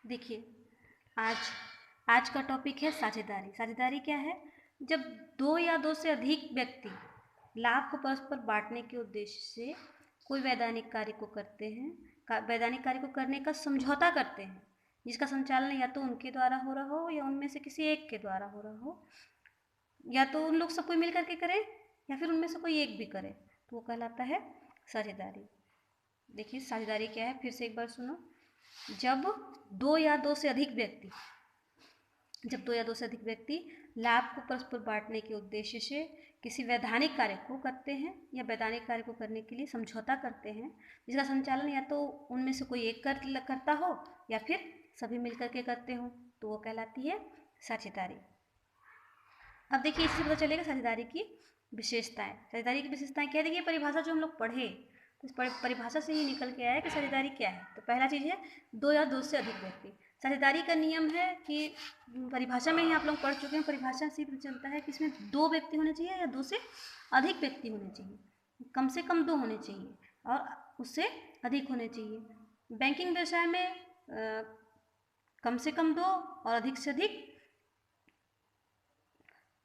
देखिए, आज आज का टॉपिक है साझेदारी। साझेदारी क्या है? जब दो या दो से अधिक व्यक्ति लाभ को परस्पर बांटने के उद्देश्य से कोई वैधानिक कार्य को करते हैं, वैधानिक कार्य को करने का समझौता करते हैं, जिसका संचालन या तो उनके द्वारा हो रहा हो या उनमें से किसी एक के द्वारा हो रहा हो, या तो उन लोग सब कोई मिल करके करे या फिर उनमें से कोई एक भी करे, तो वो कहलाता है साझेदारी। देखिए, साझेदारी क्या है, फिर से एक बार सुनो। जब दो या दो से अधिक व्यक्ति लाभ को परस्पर बांटने के उद्देश्य से किसी वैधानिक कार्य को करते हैं या वैधानिक कार्य को करने के लिए समझौता करते हैं, जिसका संचालन या तो उनमें से कोई एक करता हो या फिर सभी मिलकर के करते हो, तो वो कहलाती है साझेदारी। अब देखिए, इससे पता चलेगा साझेदारी की विशेषताएं। साझेदारी की विशेषताएं क्या है? देखिए, परिभाषा जो हम लोग पढ़े तो इस परिभाषा से ही निकल के आया कि साझेदारी क्या है। तो पहला चीज़ है दो या दो से अधिक व्यक्ति। साझेदारी का नियम है कि परिभाषा में ही आप लोग पढ़ चुके हैं, परिभाषा से पता चलता है कि इसमें दो व्यक्ति होने चाहिए या दो से अधिक व्यक्ति होने चाहिए, कम से कम दो होने चाहिए और उससे अधिक होने चाहिए। बैंकिंग व्यवसाय में कम से कम दो और अधिक से अधिक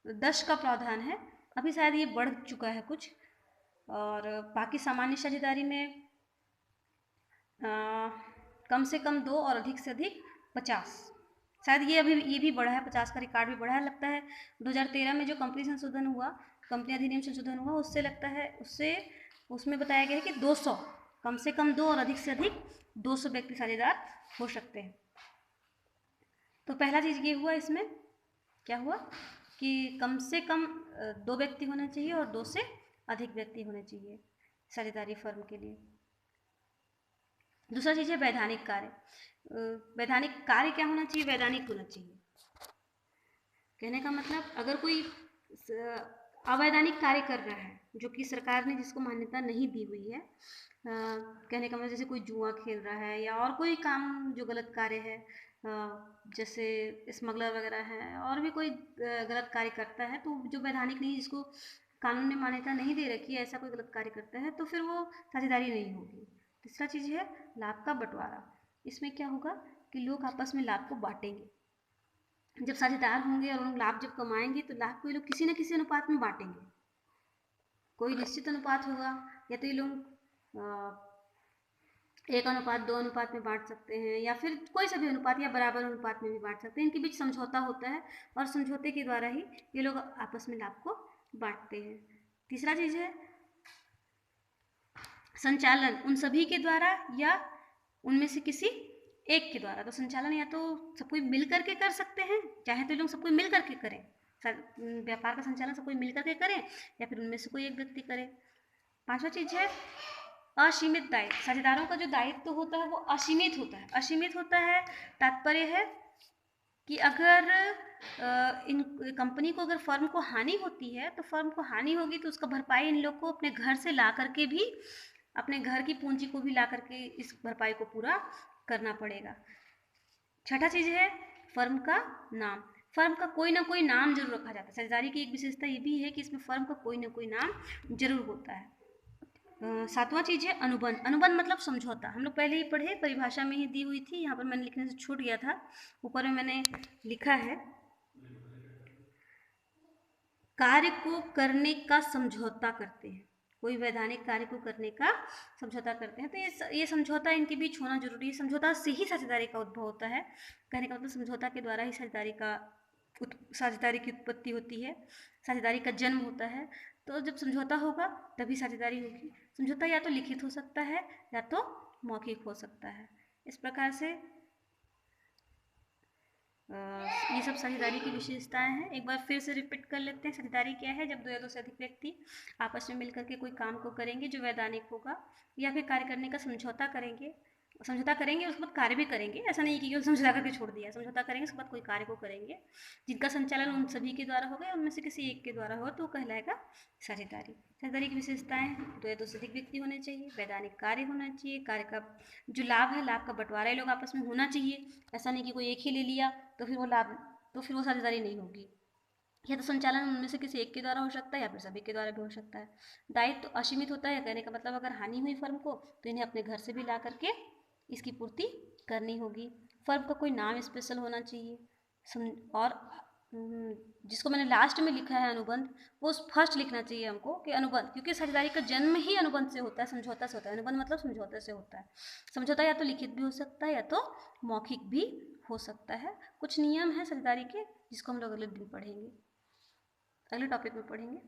10 का प्रावधान है। अभी शायद ये बढ़ चुका है कुछ। और बाकी सामान्य साझेदारी में कम से कम दो और अधिक से अधिक 50। शायद ये भी बढ़ा है, 50 का रिकॉर्ड भी बढ़ा है। लगता है 2013 में जो कंपनी संशोधन हुआ, कंपनी अधिनियम संशोधन हुआ, उससे लगता है उसमें बताया गया है कि 200, कम से कम दो और अधिक से अधिक 200 व्यक्ति साझेदार हो सकते हैं। तो पहला चीज़ ये हुआ, इसमें क्या हुआ कि कम से कम दो व्यक्ति होने चाहिए और दो से अधिक व्यक्ति होने चाहिए साझेदारी फर्म के लिए। दूसरा चीज़ है वैधानिक कार्य। वैधानिक कार्य क्या होना चाहिए? वैधानिक होना चाहिए। कहने का मतलब, अगर कोई अवैधानिक कार्य कर रहा है जो कि सरकार ने जिसको मान्यता नहीं दी हुई है, कहने का मतलब जैसे कोई जुआ खेल रहा है या और कोई काम जो गलत कार्य है, जैसे स्मगलर वगैरह है, और भी कोई गलत कार्य करता है, तो जो वैधानिक नहीं, जिसको कानून ने मान्यता नहीं दे रखी है, ऐसा कोई गलत कार्य करता है, तो फिर वो साझेदारी नहीं होगी। तीसरा चीज़ है लाभ का बंटवारा। इसमें क्या होगा कि लोग आपस में लाभ को बांटेंगे। जब साझेदार होंगे और उन लाभ जब कमाएंगे तो लाभ को ये लोग किसी न किसी अनुपात में बांटेंगे। कोई निश्चित अनुपात होगा, या तो ये लोग 1:2 अनुपात में बांट सकते हैं, या फिर कोई सा भी अनुपात या बराबर अनुपात में भी बांट सकते हैं। इनके बीच समझौता होता है और समझौते के द्वारा ही ये लोग आपस में लाभ को बांटते हैं। तीसरा चीज़ है संचालन, उन सभी के द्वारा या उनमें से किसी एक के द्वारा। तो संचालन या तो सब कोई मिल करके कर सकते हैं, चाहे तो लोग सब कोई मिल करके करें, व्यापार का संचालन सब कोई मिल करके करें, या फिर उनमें से कोई एक व्यक्ति करे। पांचवा चीज़ है असीमित दायित्व। साझेदारों का जो दायित्व होता है वो असीमित होता है। असीमित होता है, तात्पर्य है कि अगर इन कंपनी को, अगर फर्म को हानि होती है, तो फर्म को हानि होगी तो उसका भरपाई इन लोग को अपने घर से ला करके भी, अपने घर की पूंजी को भी ला करके इस भरपाई को पूरा करना पड़ेगा। छठा चीज़ है फर्म का नाम। फर्म का कोई ना कोई नाम जरूर रखा जाता है। साझेदारी की एक विशेषता ये भी है कि इसमें फर्म का कोई ना कोई नाम जरूर होता है। सातवां चीज़ है अनुबंध। अनुबंध मतलब समझौता। हम लोग पहले ही पढ़े, परिभाषा में ही दी हुई थी, यहाँ पर मैंने लिखने से छूट गया था, ऊपर में मैंने लिखा है कार्य को करने का समझौता करते हैं। कोई वैधानिक कार्य को करने का समझौता करते हैं, तो ये समझौता इनके बीच होना जरूरी है। समझौता से ही साझेदारी का उद्भव होता है। कहने का मतलब समझौता के द्वारा ही साझेदारी की उत्पत्ति होती है, साझेदारी का जन्म होता है। तो जब समझौता होगा तभी साझेदारी होगी। समझौता या तो लिखित हो सकता है या तो मौखिक हो सकता है। इस प्रकार से ये सब साझेदारी की विशेषताएं हैं। एक बार फिर से रिपीट कर लेते हैं। साझेदारी क्या है? जब दो या दो से अधिक व्यक्ति आपस में मिलकर के कोई काम को करेंगे जो वैधानिक होगा, या फिर कार्य करने का समझौता करेंगे उसके बाद कार्य भी करेंगे। ऐसा नहीं कि केवल समझौता करके छोड़ दिया, समझौता करेंगे उसके बाद कोई कार्य को करेंगे जिनका संचालन उन सभी के द्वारा होगा या उनमें से किसी एक के द्वारा होगा, तो कहलाएगा साझेदारी। साझेदारी की विशेषताएं दो या दो से अधिक व्यक्ति होने चाहिए, वैधानिक कार्य होना चाहिए, कार्य का जो लाभ है, लाभ का बंटवारा ये लोग आपस में होना चाहिए। ऐसा नहीं कि कोई एक ही ले लिया तो फिर वो साझेदारी नहीं होगी। या तो संचालन उनमें से किसी एक के द्वारा हो सकता है या फिर सभी के द्वारा भी हो सकता है। दायित्व तो असीमित होता है। कहने का मतलब अगर हानि हुई फर्म को तो इन्हें अपने घर से भी ला करके इसकी पूर्ति करनी होगी। फर्म का कोई नाम स्पेशल होना चाहिए। और जिसको मैंने लास्ट में लिखा है अनुबंध, वो फर्स्ट लिखना चाहिए हमको कि अनुबंध, क्योंकि साझेदारी का जन्म ही अनुबंध से होता है, समझौता से होता है। अनुबंध मतलब समझौते से होता है। समझौता या तो लिखित भी हो सकता है या तो मौखिक भी हो सकता है। कुछ नियम है साझेदारी के जिसको हम लोग अगले दिन पढ़ेंगे, अगले टॉपिक में पढ़ेंगे।